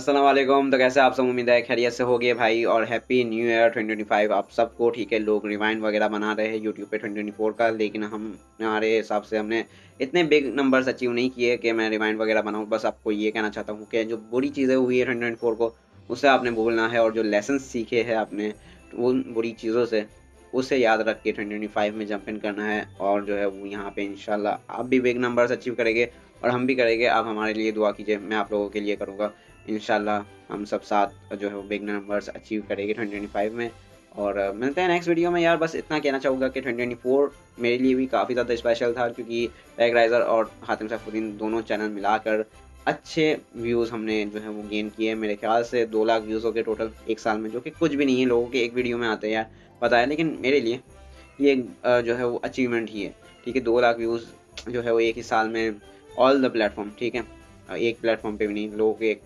अस्सलाम वालेकुम। तो कैसे आप सब, उम्मीद है खैरियत से होगे भाई, और हैप्पी न्यू ईयर 2025 आप सबको। ठीक है, लोग रिवाइंड वगैरह बना रहे हैं यूट्यूब पे 2024 का, लेकिन हम हमारे हिसाब से हमने इतने बिग नंबर्स अचीव नहीं किए कि मैं रिवाइंड वगैरह बनाऊँ। बस आपको ये कहना चाहता हूँ कि जो बुरी चीज़ें हुई है 2024 को, उससे आपने भूलना है, और जो लेसन सीखे हैं आपने उन बुरी चीज़ों से, उसे याद रख के 2025 में जंप इन करना है। और जो है वो यहाँ पे इंशाल्लाह आप भी बिग नंबर्स अचीव करेंगे, और हम भी करेंगे। आप हमारे लिए दुआ कीजिए, मैं आप लोगों के लिए करूँगा। इंशाल्लाह हम सब साथ जो है वो बिग नंबर्स अचीव करेंगे 2025 में। और मिलते हैं नेक्स्ट वीडियो में। यार बस इतना कहना चाहूँगा कि 2024 मेरे लिए भी काफ़ी ज़्यादा स्पेशल था, क्योंकि टैग राइजर और हातिम सैफुद्दीन दोनों चैनल मिलाकर अच्छे व्यूज़ हमने जो है वो गेन किए। मेरे ख्याल से 2 लाख व्यूज़ हो गए टोटल एक साल में, जो कि कुछ भी नहीं है, लोगों के एक वीडियो में आते हैं यार, पता है। लेकिन मेरे लिए ये जो है वो अचीवमेंट ही है। ठीक है, 2 लाख व्यूज़ जो है वो एक ही साल में, ऑल द प्लेटफॉर्म। ठीक है, एक प्लेटफॉर्म पे भी नहीं, लोगों के एक